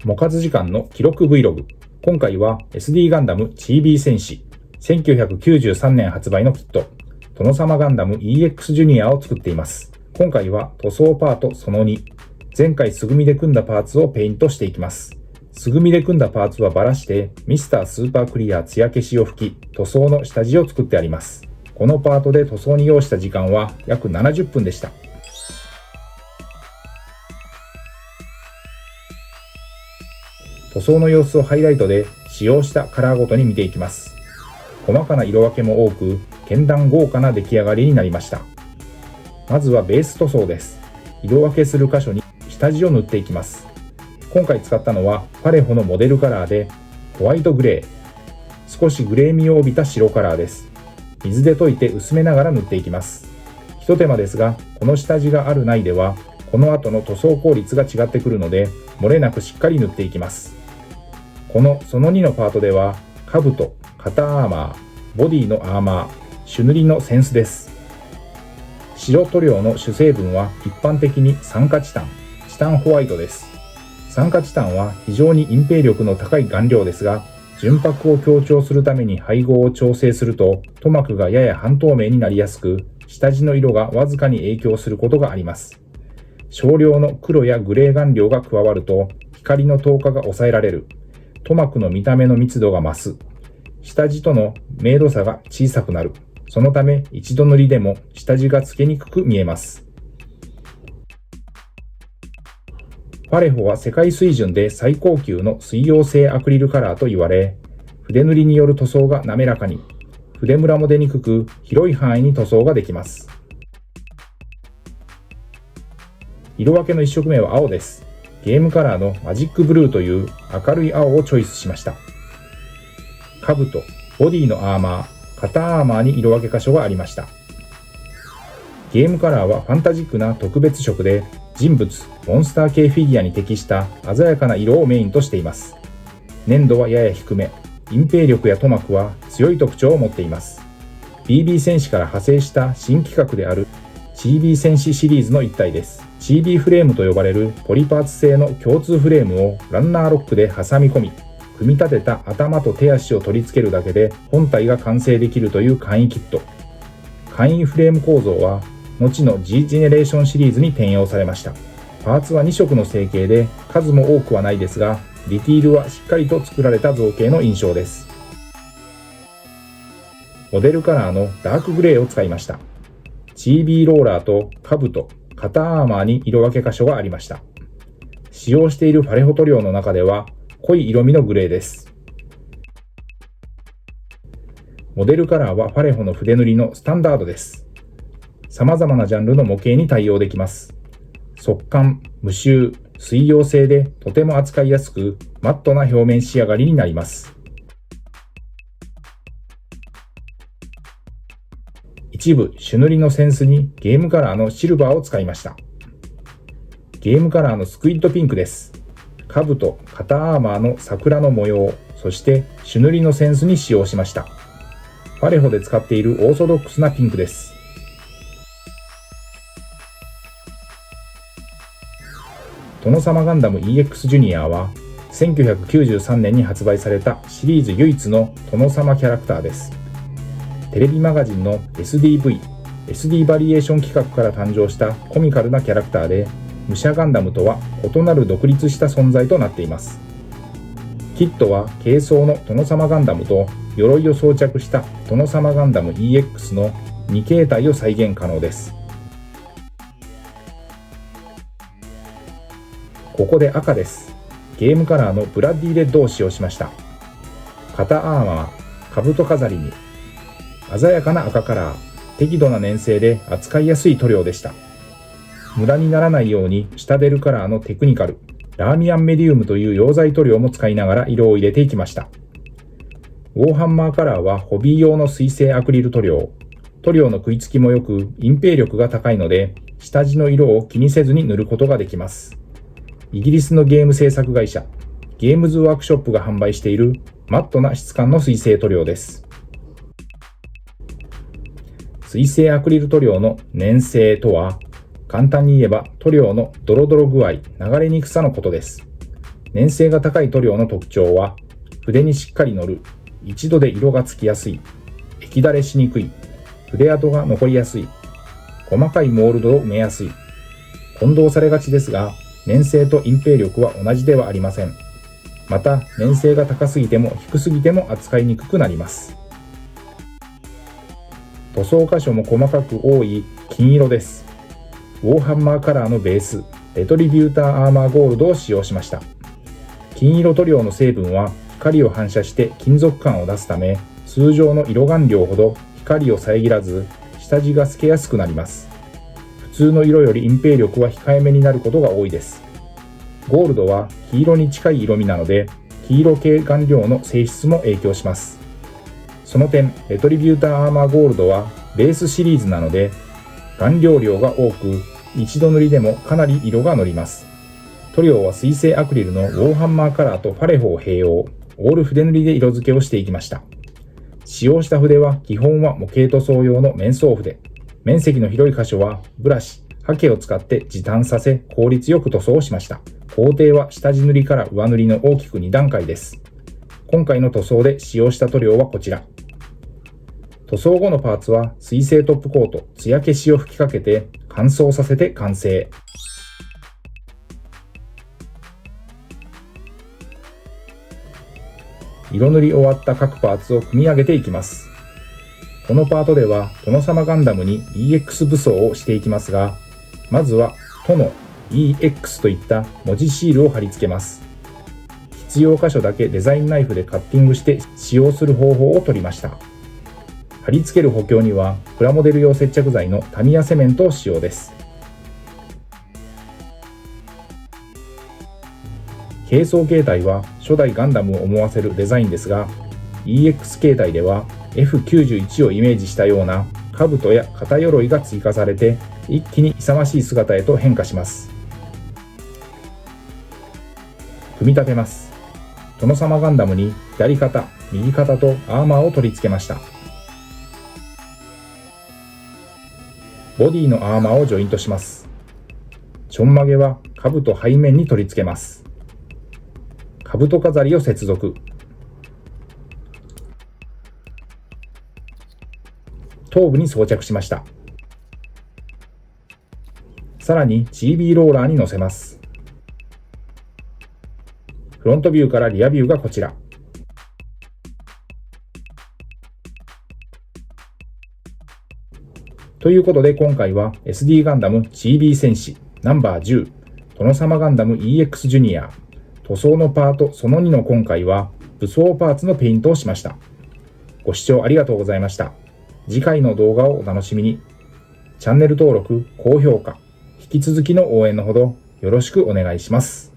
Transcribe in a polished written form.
もかず時間の記録 Vlog。今回は SD ガンダムチービー戦士1993年発売のキット殿様ガンダム EX ジュニアを作っています。今回は塗装パートその2。前回素組みで組んだパーツをペイントしていきます。素組みで組んだパーツはバラしてミスタースーパークリア艶消しを吹き塗装の下地を作ってあります。このパートで塗装に要した時間は約70分でした。塗装の様子をハイライトで使用したカラーごとに見ていきます。細かな色分けも多く、絢爛豪華な出来上がりになりました。まずはベース塗装です。色分けする箇所に下地を塗っていきます。今回使ったのはパレホのモデルカラーでホワイトグレー、少しグレー味を帯びた白カラーです。水で溶いて薄めながら塗っていきます。ひと手間ですが、この下地があるないではこの後の塗装効率が違ってくるので漏れなくしっかり塗っていきます。このその2のパートでは兜、肩アーマー、ボディのアーマー、朱塗りのセンスです。白塗料の主成分は一般的に酸化チタン、チタンホワイトです。酸化チタンは非常に隠蔽力の高い顔料ですが、純白を強調するために配合を調整すると塗膜がやや半透明になりやすく、下地の色がわずかに影響することがあります。少量の黒やグレー顔料が加わると光の透過が抑えられる、塗膜の見た目の密度が増す、下地との明度差が小さくなる。そのため一度塗りでも下地がつけにくく見えます。パレホは世界水準で最高級の水溶性アクリルカラーと言われ、筆塗りによる塗装が滑らかに、筆ムラも出にくく広い範囲に塗装ができます。色分けの1色目は青です。ゲームカラーのマジックブルーという明るい青をチョイスしました。兜、ボディのアーマー、肩アーマーに色分け箇所がありました。ゲームカラーはファンタジックな特別色で、人物、モンスター系フィギュアに適した鮮やかな色をメインとしています。粘度はやや低め、隠蔽力や塗膜は強い特徴を持っています。BB 戦士から派生した新企画であるチービー戦士シリーズの一体です。チービーフレームと呼ばれるポリパーツ製の共通フレームをランナーロックで挟み込み、組み立てた頭と手足を取り付けるだけで本体が完成できるという簡易キット。簡易フレーム構造は後の G ジェネレーションシリーズに転用されました。パーツは2色の成形で数も多くはないですが、ディティールはしっかりと作られた造形の印象です。モデルカラーのダークグレーを使いました。チービーローラーと兜、肩アーマーに色分け箇所がありました。使用しているパレホ塗料の中では濃い色味のグレーです。モデルカラーはパレホの筆塗りのスタンダードです。様々なジャンルの模型に対応できます。速乾、無臭、水溶性でとても扱いやすく、マットな表面仕上がりになります。一部朱塗りのセンスにゲームカラーのシルバーを使いました。ゲームカラーのスクイッドピンクです。兜、肩アーマーの桜の模様、そして朱塗りのセンスに使用しました。パレホで使っているオーソドックスなピンクです。殿様ガンダム EX ジュニアは1993年に発売されたシリーズ唯一の殿様キャラクターです。テレビマガジンの SD バリエーション企画から誕生したコミカルなキャラクターで、武者ガンダムとは異なる独立した存在となっています。キットは軽装の殿様ガンダムと鎧を装着した殿様ガンダム EX の2形態を再現可能です。ここで赤です。ゲームカラーのブラッディレッドを使用しました。肩アーマー、兜飾りに鮮やかな赤カラー、適度な粘性で扱いやすい塗料でした。ムラにならないようにシタデルカラーのテクニカル、ラーミアンメディウムという溶剤塗料も使いながら色を入れていきました。ウォーハンマーカラーはホビー用の水性アクリル塗料。塗料の食いつきも良く隠蔽力が高いので、下地の色を気にせずに塗ることができます。イギリスのゲーム制作会社、ゲームズワークショップが販売しているマットな質感の水性塗料です。水性アクリル塗料の粘性とは、簡単に言えば塗料のドロドロ具合、流れにくさのことです。粘性が高い塗料の特徴は、筆にしっかり乗る、一度で色がつきやすい、液だれしにくい、筆跡が残りやすい、細かいモールドを埋めやすい。混同されがちですが、粘性と隠蔽力は同じではありません。また、粘性が高すぎても低すぎても扱いにくくなります。塗装箇所も細かく多い金色です。ウォーハンマーカラーのベース、レトリビューターアーマーゴールドを使用しました。金色塗料の成分は光を反射して金属感を出すため、通常の色顔料ほど光を遮らず、下地が透けやすくなります。普通の色より隠蔽力は控えめになることが多いです。ゴールドは黄色に近い色味なので、黄色系顔料の性質も影響します。その点、レトリビューターアーマーゴールドはベースシリーズなので、顔料量が多く、一度塗りでもかなり色が乗ります。塗料は水性アクリルのウォーハンマーカラーとパレホを併用、オール筆塗りで色付けをしていきました。使用した筆は基本は模型塗装用の面相筆。面積の広い箇所はブラシ、ハケを使って時短させ効率よく塗装をしました。工程は下地塗りから上塗りの大きく2段階です。今回の塗装で使用した塗料はこちら。塗装後のパーツは水性トップコート、艶消しを吹きかけて乾燥させて完成。色塗り終わった各パーツを組み上げていきます。このパートでは殿様ガンダムに EX 武装をしていきますが、まずは殿 EX といった文字シールを貼り付けます。必要箇所だけデザインナイフでカッティングして使用する方法を取りました。貼り付ける補強にはプラモデル用接着剤のタミヤセメントを使用です。軽装形態は初代ガンダムを思わせるデザインですが、 EX 形態では F91 をイメージしたような兜や肩鎧が追加されて、一気に勇ましい姿へと変化します。組み立てます。殿様ガンダムに左肩、右肩とアーマーを取り付けました。ボディのアーマーをジョイントします。ちょんまげは兜背面に取り付けます。兜飾りを接続。頭部に装着しました。さらに GB ローラーに乗せます。フロントビューからリアビューがこちら。ということで今回は SD ガンダム GB 戦士ナンバー10殿様ガンダム EX ジュニア塗装のパートその2の今回は武装パーツのペイントをしました。ご視聴ありがとうございました。次回の動画をお楽しみに。チャンネル登録、高評価、引き続きの応援のほどよろしくお願いします。